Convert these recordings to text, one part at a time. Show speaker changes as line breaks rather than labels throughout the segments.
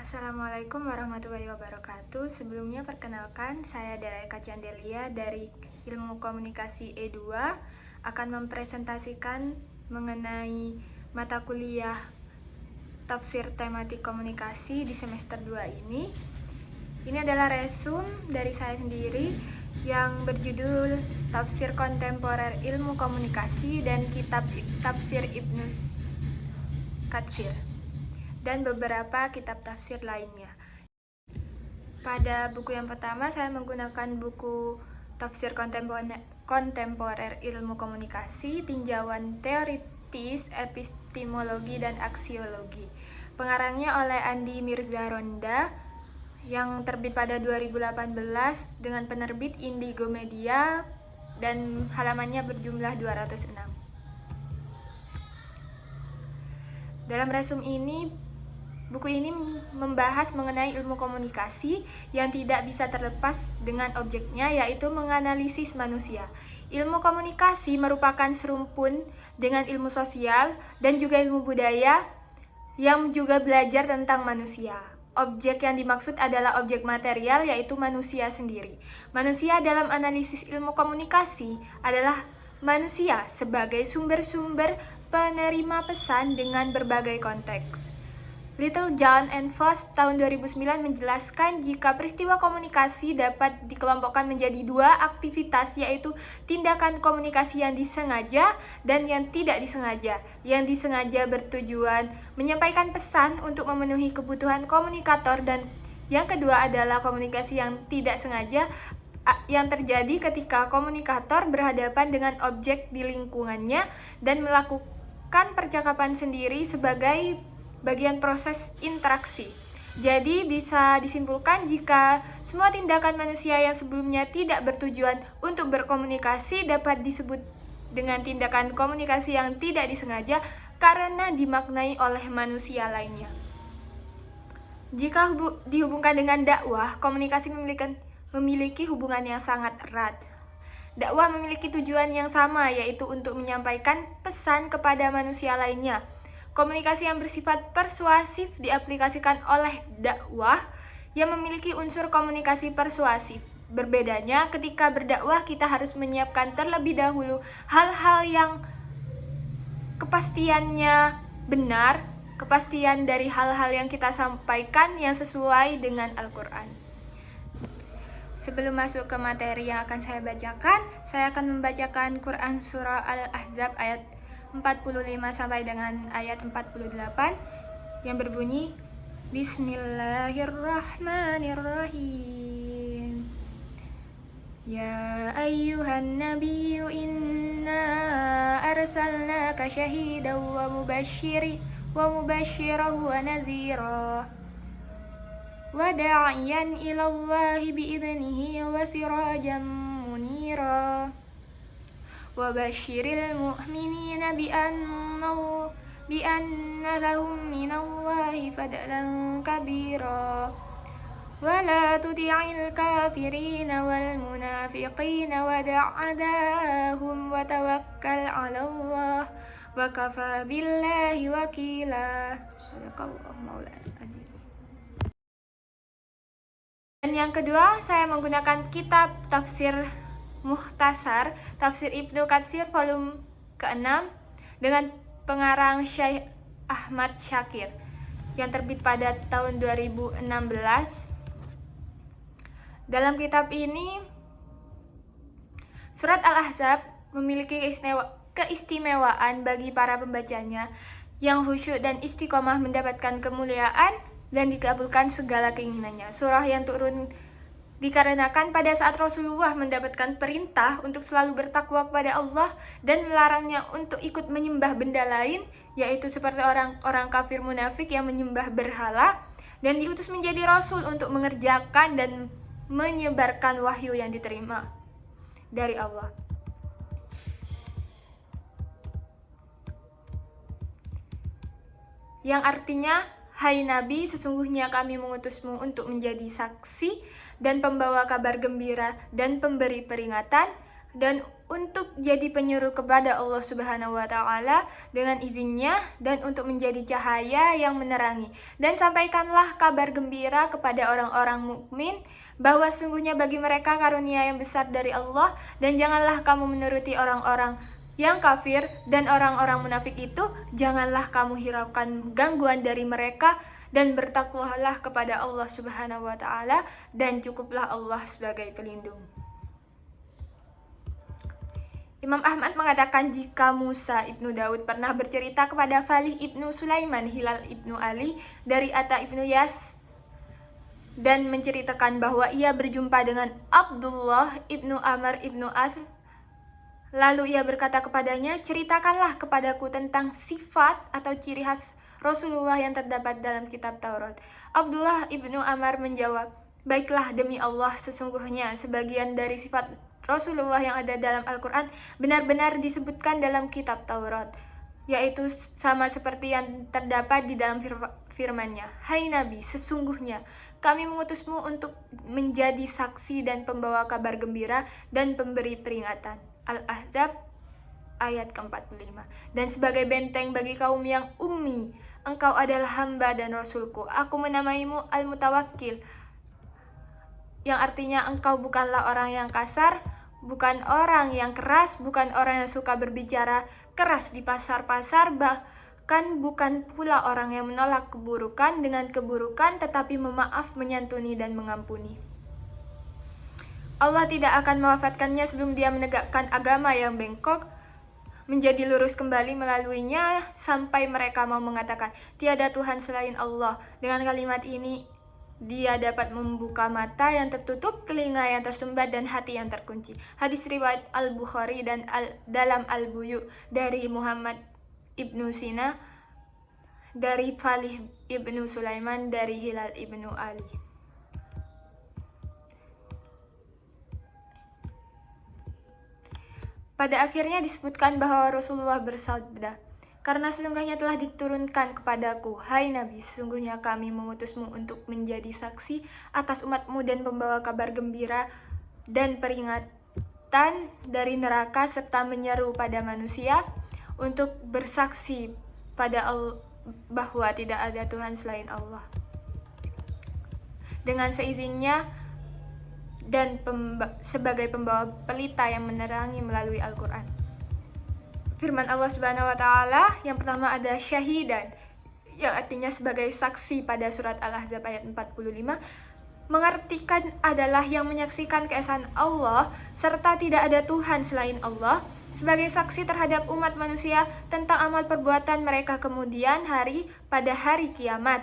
Assalamualaikum warahmatullahi wabarakatuh. Sebelumnya perkenalkan, saya Dara Eka Candelia dari Ilmu Komunikasi E2 akan mempresentasikan mengenai mata kuliah Tafsir Tematik Komunikasi di semester 2 ini. Ini adalah resume dari saya sendiri yang berjudul Tafsir Kontemporer Ilmu Komunikasi dan Kitab Tafsir Ibnu Katsir dan beberapa kitab tafsir lainnya. Pada buku yang pertama, saya menggunakan buku Tafsir Kontemporer Ilmu Komunikasi, Tinjauan Teoritis, Epistemologi, dan Aksiologi. Pengarangnya oleh Andi Mirza Ronda, yang terbit pada 2018 dengan penerbit Indigo Media, dan halamannya berjumlah 206. Dalam resume ini, buku ini membahas mengenai ilmu komunikasi yang tidak bisa terlepas dengan objeknya, yaitu menganalisis manusia. Ilmu komunikasi merupakan serumpun dengan ilmu sosial dan juga ilmu budaya yang juga belajar tentang manusia. Objek yang dimaksud adalah objek material, yaitu manusia sendiri. Manusia dalam analisis ilmu komunikasi adalah manusia sebagai sumber-sumber penerima pesan dengan berbagai konteks. Littlejohn and Voss tahun 2009 menjelaskan jika peristiwa komunikasi dapat dikelompokkan menjadi dua aktivitas, yaitu tindakan komunikasi yang disengaja dan yang tidak disengaja. Yang disengaja bertujuan menyampaikan pesan untuk memenuhi kebutuhan komunikator, dan yang kedua adalah komunikasi yang tidak sengaja yang terjadi ketika komunikator berhadapan dengan objek di lingkungannya dan melakukan percakapan sendiri sebagai bagian proses interaksi. Jadi bisa disimpulkan jika semua tindakan manusia yang sebelumnya tidak bertujuan untuk berkomunikasi dapat disebut dengan tindakan komunikasi yang tidak disengaja karena dimaknai oleh manusia lainnya. Jika dihubungkan dengan dakwah, komunikasi memiliki hubungan yang sangat erat. Dakwah memiliki tujuan yang sama, yaitu untuk menyampaikan pesan kepada manusia lainnya. Komunikasi yang bersifat persuasif diaplikasikan oleh dakwah yang memiliki unsur komunikasi persuasif. Berbedanya, ketika berdakwah kita harus menyiapkan terlebih dahulu hal-hal yang kepastiannya benar, kepastian dari hal-hal yang kita sampaikan yang sesuai dengan Al-Quran. Sebelum masuk ke materi yang akan saya bacakan, saya akan membacakan Quran Surah Al-Ahzab ayat 45 sampai dengan ayat 48 yang berbunyi, Bismillahirrahmanirrahim. Ya ayyuhan nabiyyu inna arsalnaka syahidan wa mubasysyiran wa nadhira wa da'iyan ila Allahi bi'idnihi wa sirajan munira. وَبَشِّرِ الْمُؤْمِنِينَ بِأَنَّ لَهُم مِّنَ اللَّهِ فَضْلًا كَبِيرًا وَلَا تُطِعِ الْكَافِرِينَ وَالْمُنَافِقِينَ وَدَعْ أَذَاهُمْ وَتَوَكَّلْ عَلَى اللَّهِ وَكَفَى بِاللَّهِ وَكِيلًا. Dan yang kedua, saya menggunakan kitab tafsir Mukhtasar Tafsir Ibnu Katsir volume ke-6 dengan pengarang Syekh Ahmad Syakir yang terbit pada tahun 2016. Dalam kitab ini, surat Al-Ahzab memiliki keistimewaan bagi para pembacanya yang khusyuk dan istiqomah mendapatkan kemuliaan dan dikabulkan segala keinginannya. Surah yang turun dikarenakan pada saat Rasulullah mendapatkan perintah untuk selalu bertakwa kepada Allah dan melarangnya untuk ikut menyembah benda lain, yaitu seperti orang-orang kafir munafik yang menyembah berhala, dan diutus menjadi Rasul untuk mengerjakan dan menyebarkan wahyu yang diterima dari Allah. Yang artinya, hai Nabi, sesungguhnya kami mengutusmu untuk menjadi saksi dan pembawa kabar gembira dan pemberi peringatan. dan untuk jadi penyeru kepada Allah Subhanahu wa taala dengan izinnya, dan untuk menjadi cahaya yang menerangi. Dan sampaikanlah kabar gembira kepada orang-orang mukmin bahwa sungguhnya bagi mereka karunia yang besar dari Allah, dan janganlah kamu menuruti orang-orang yang kafir dan orang-orang munafik itu. Janganlah kamu hiraukan gangguan dari mereka, dan bertakwalah kepada Allah Subhanahu wa taala, dan cukuplah Allah sebagai pelindung. Imam Ahmad mengatakan jika Musa ibnu Daud pernah bercerita kepada Falih ibnu Sulaiman, Hilal ibnu Ali dari Atta ibnu Yas, dan menceritakan bahwa ia berjumpa dengan Abdullah ibnu Amr ibnu As, lalu ia berkata kepadanya, ceritakanlah kepadaku tentang sifat atau ciri khas Rasulullah yang terdapat dalam kitab Taurat. Abdullah ibnu Amr menjawab, baiklah, demi Allah, sesungguhnya sebagian dari sifat Rasulullah yang ada dalam Al-Quran benar-benar disebutkan dalam kitab Taurat, yaitu sama seperti yang terdapat di dalam firman-Nya. Hai Nabi, sesungguhnya kami mengutusmu untuk menjadi saksi dan pembawa kabar gembira dan pemberi peringatan. Al-Ahzab ayat ke-45. Dan sebagai benteng bagi kaum yang ummi, engkau adalah hamba dan Rasulku. Aku menamaimu Al-Mutawakkil, yang artinya engkau bukanlah orang yang kasar, bukan orang yang keras, bukan orang yang suka berbicara keras di pasar-pasar, bahkan bukan pula orang yang menolak keburukan dengan keburukan, tetapi memaaf, menyantuni, dan mengampuni. Allah tidak akan mewafatkannya sebelum dia menegakkan agama yang bengkok menjadi lurus kembali melaluinya, sampai mereka mau mengatakan, tiada Tuhan selain Allah. Dengan kalimat ini, dia dapat membuka mata yang tertutup, telinga yang tersumbat, dan hati yang terkunci. Hadis riwayat Al-Bukhari dan dalam Al-Buyu dari Muhammad ibnu Sina, dari Falih ibnu Sulaiman, dari Hilal ibnu Ali. Pada akhirnya disebutkan bahwa Rasulullah bersabda, karena sesungguhnya telah diturunkan kepadaku, hai Nabi, sesungguhnya kami mengutusmu untuk menjadi saksi atas umatmu dan pembawa kabar gembira dan peringatan dari neraka, serta menyeru pada manusia untuk bersaksi pada Allah bahwa tidak ada Tuhan selain Allah, dengan seizinnya, dan sebagai pembawa pelita yang menerangi melalui Al-Quran. Firman Allah Subhanahu wa taala yang pertama ada syahidan, yang artinya sebagai saksi pada surat Al-Ahzab ayat 45, mengartikan adalah yang menyaksikan keesaan Allah serta tidak ada Tuhan selain Allah, sebagai saksi terhadap umat manusia tentang amal perbuatan mereka kemudian hari pada hari kiamat.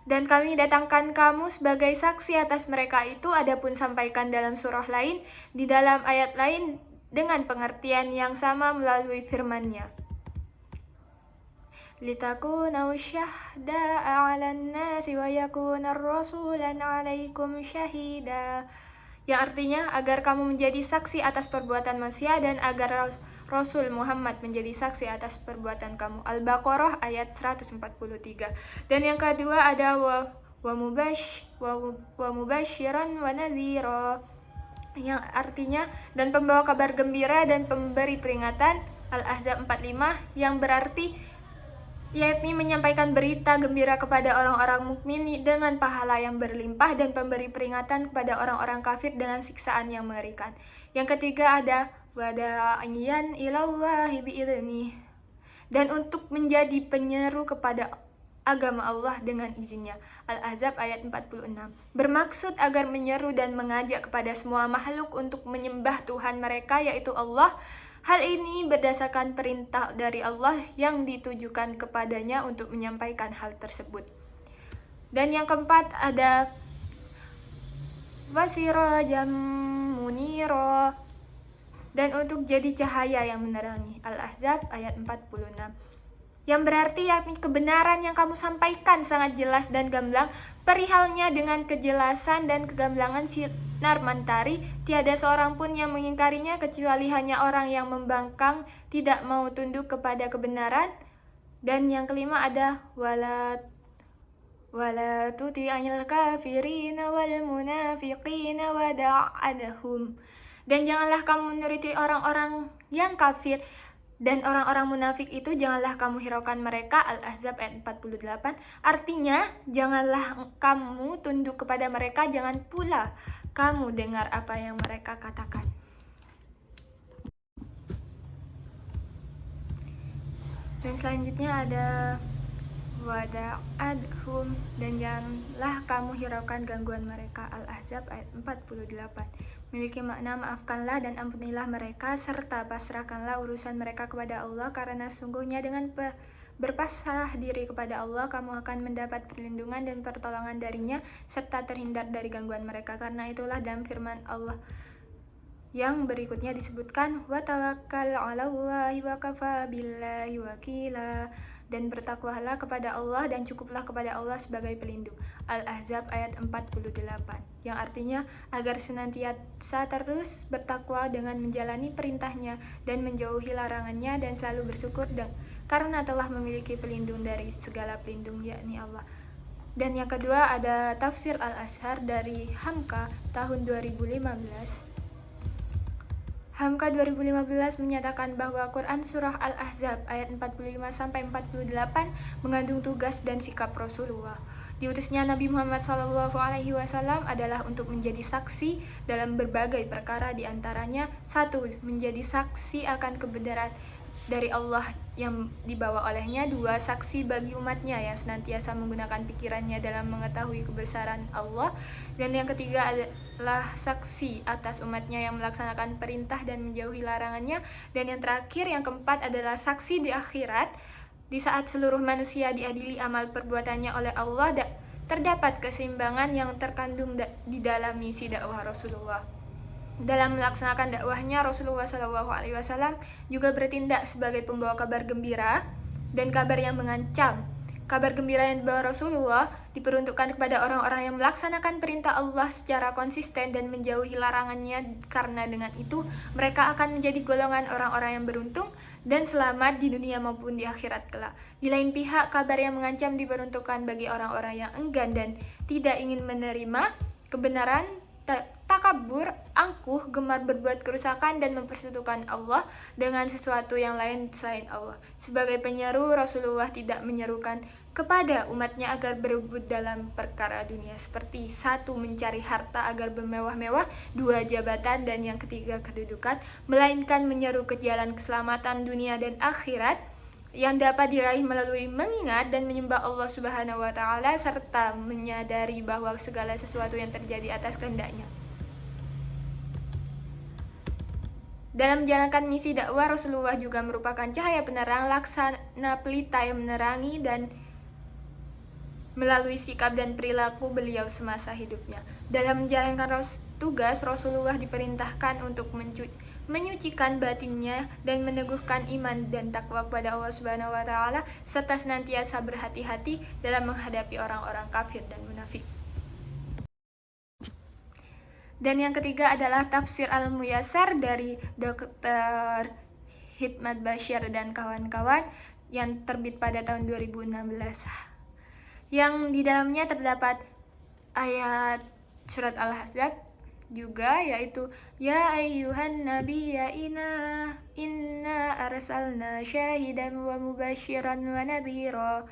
Dan kami datangkan kamu sebagai saksi atas mereka itu. Adapun sampaikan dalam surah lain, di dalam ayat lain dengan pengertian yang sama melalui firman-Nya. Litakuna syahda'a 'alan nasi wa yakuna rasulan 'alaikum syahida, yang artinya agar kamu menjadi saksi atas perbuatan manusia dan agar Rasul Muhammad menjadi saksi atas perbuatan kamu. Al-Baqarah ayat 143. Dan yang kedua ada wa mubasyiran wa nadhira, yang artinya dan pembawa kabar gembira dan pemberi peringatan. Al-Ahzab 45, yang berarti yakni menyampaikan berita gembira kepada orang-orang mukmin dengan pahala yang berlimpah, dan pemberi peringatan kepada orang-orang kafir dengan siksaan yang mengerikan. Yang ketiga ada wada'iyan ilallahi bi'idnih, dan untuk menjadi penyeru kepada agama Allah dengan izinnya. Al-Ahzab ayat 46, bermaksud agar menyeru dan mengajak kepada semua makhluk untuk menyembah Tuhan mereka, yaitu Allah. Hal ini berdasarkan perintah dari Allah yang ditujukan kepadanya untuk menyampaikan hal tersebut. Dan yang keempat ada wasirajam munira, dan untuk jadi cahaya yang menerangi. Al-Ahzab ayat 46, yang berarti yakni kebenaran yang kamu sampaikan sangat jelas dan gamblang, perihalnya dengan kejelasan dan kegamblangan sinar mentari, tiada seorang pun yang mengingkarinya kecuali hanya orang yang membangkang, tidak mau tunduk kepada kebenaran. Dan yang kelima ada wala tuti'il kafirina wal munafiqina wada'adhum, Dan janganlah kamu menuruti orang-orang yang kafir dan orang-orang munafik itu janganlah kamu hiraukan mereka. Al-Ahzab ayat 48. Artinya, janganlah kamu tunduk kepada mereka, jangan pula kamu dengar apa yang mereka katakan. Dan selanjutnya ada wada'adhum, dan janganlah kamu hiraukan gangguan mereka. Al-Ahzab ayat 48. Memiliki makna maafkanlah dan ampunilah mereka, serta pasrahkanlah urusan mereka kepada Allah, karena sesungguhnya dengan berpasrah diri kepada Allah, kamu akan mendapat perlindungan dan pertolongan darinya, serta terhindar dari gangguan mereka. Karena itulah dalam firman Allah yang berikutnya disebutkan, wa tawakkal 'alallahi wa kafa billahi wakila, dan bertakwalah kepada Allah dan cukuplah kepada Allah sebagai pelindung. Al-Ahzab ayat 48, yang artinya agar senantiasa terus bertakwa dengan menjalani perintahnya dan menjauhi larangannya, dan selalu bersyukur karena telah memiliki pelindung dari segala pelindung, yakni Allah. Dan yang kedua ada tafsir Al-Azhar dari Hamka tahun 2015. Hamka 2015 menyatakan bahwa Quran Surah Al-Ahzab ayat 45-48 mengandung tugas dan sikap Rasulullah. Diutusnya Nabi Muhammad SAW adalah untuk menjadi saksi dalam berbagai perkara, di antaranya 1. Menjadi saksi akan kebenaran dari Allah yang dibawa olehnya. 2. Saksi bagi umatnya yang senantiasa menggunakan pikirannya dalam mengetahui kebesaran Allah. Dan yang ketiga adalah saksi atas umatnya yang melaksanakan perintah dan menjauhi larangannya. Dan yang terakhir, yang keempat, adalah saksi di akhirat, di saat seluruh manusia diadili amal perbuatannya oleh Allah. Terdapat keseimbangan yang terkandung di dalam misi dakwah Rasulullah. Dalam melaksanakan dakwahnya, Rasulullah SAW juga bertindak sebagai pembawa kabar gembira dan kabar yang mengancam. Kabar gembira yang dibawa Rasulullah diperuntukkan kepada orang-orang yang melaksanakan perintah Allah secara konsisten dan menjauhi larangannya, karena dengan itu mereka akan menjadi golongan orang-orang yang beruntung dan selamat di dunia maupun di akhirat kelak. Di lain pihak, kabar yang mengancam diperuntukkan bagi orang-orang yang enggan dan tidak ingin menerima kebenaran, takabur, angkuh, gemar berbuat kerusakan, dan mempersekutukan Allah dengan sesuatu yang lain selain Allah. Sebagai penyeru, Rasulullah tidak menyerukan kepada umatnya agar berebut dalam perkara dunia, seperti 1. Mencari harta agar bermewah-mewah, 2. Jabatan, dan yang ketiga kedudukan, melainkan menyeru ke jalan keselamatan dunia dan akhirat yang dapat diraih melalui mengingat dan menyembah Allah Subhanahu wa Ta'ala, serta menyadari bahwa segala sesuatu yang terjadi atas kehendaknya. Dalam menjalankan misi dakwah, Rasulullah juga merupakan cahaya penerang, laksana pelita yang menerangi dan melalui sikap dan perilaku beliau semasa hidupnya. Dalam menjalankan tugas, Rasulullah diperintahkan untuk menyucikan batinnya dan meneguhkan iman dan takwa kepada Allah Subhanahu wa Ta'ala, serta senantiasa berhati-hati dalam menghadapi orang-orang kafir dan munafik. Dan yang ketiga adalah tafsir Al-Muyassar dari Dr. Hikmat Bashir dan kawan-kawan, yang terbit pada tahun 2016. Yang di dalamnya terdapat ayat surat Al-Ahzab juga, yaitu ya ayyuhan nabi ya inna arsalna syahidan wa mubasyiran wa nadhira,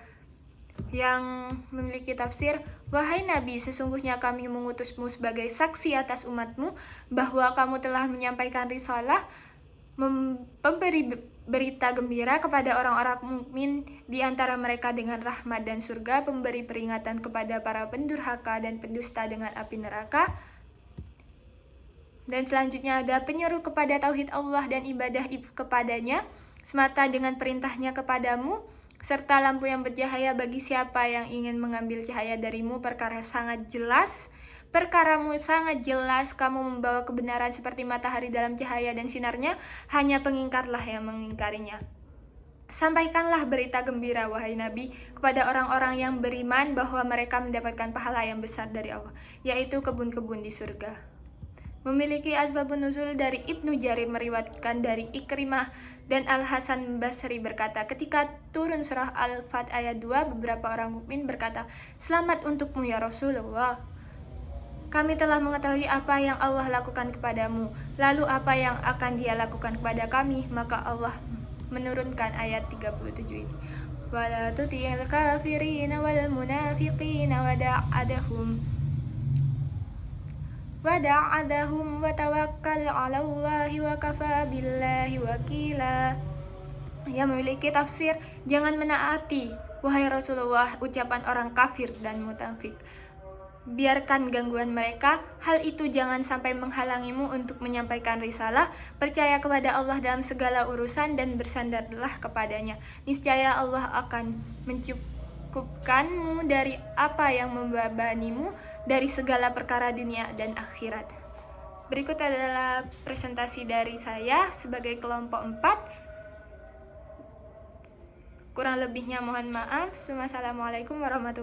yang memiliki tafsir, wahai Nabi, sesungguhnya kami mengutusmu sebagai saksi atas umatmu bahwa kamu telah menyampaikan risalah, memberi berita gembira kepada orang-orang mukmin di antara mereka dengan rahmat dan surga, pemberi peringatan kepada para pendurhaka dan pendusta dengan api neraka. Dan selanjutnya ada penyeru kepada tauhid Allah dan ibadah kepadanya semata dengan perintahnya kepadamu, serta lampu yang bercahaya bagi siapa yang ingin mengambil cahaya darimu. Perkaramu sangat jelas, kamu membawa kebenaran seperti matahari dalam cahaya dan sinarnya, hanya pengingkarlah yang mengingkarinya. Sampaikanlah berita gembira, wahai Nabi, kepada orang-orang yang beriman bahwa mereka mendapatkan pahala yang besar dari Allah, yaitu kebun-kebun di surga. Memiliki asbabun nuzul dari Ibnu Jarir meriwayatkan dari Ikrimah dan Al-Hasan Basri berkata, ketika turun surah Al-Fat ayat 2, beberapa orang mukmin berkata, selamat untukmu ya Rasulullah. Kami telah mengetahui apa yang Allah lakukan kepadamu, lalu apa yang akan Dia lakukan kepada kami. Maka Allah menurunkan ayat 37 ini. Wala tuti'il kafirina wal munafiqina wada'adahum wa tawakkal 'alallahi wa kafa billahi wakila. Yang memiliki tafsir, jangan menaati, wahai Rasulullah, ucapan orang kafir dan munafik. Biarkan gangguan mereka, hal itu jangan sampai menghalangimu untuk menyampaikan risalah. Percaya kepada Allah dalam segala urusan dan bersandarlah kepadanya. Niscaya Allah akan mencukupkanmu dari apa yang membebanimu dari segala perkara dunia dan akhirat. Berikut adalah presentasi dari saya sebagai kelompok 4. Kurang lebihnya mohon maaf. Wassalamualaikum warahmatullahi wabarakatuh.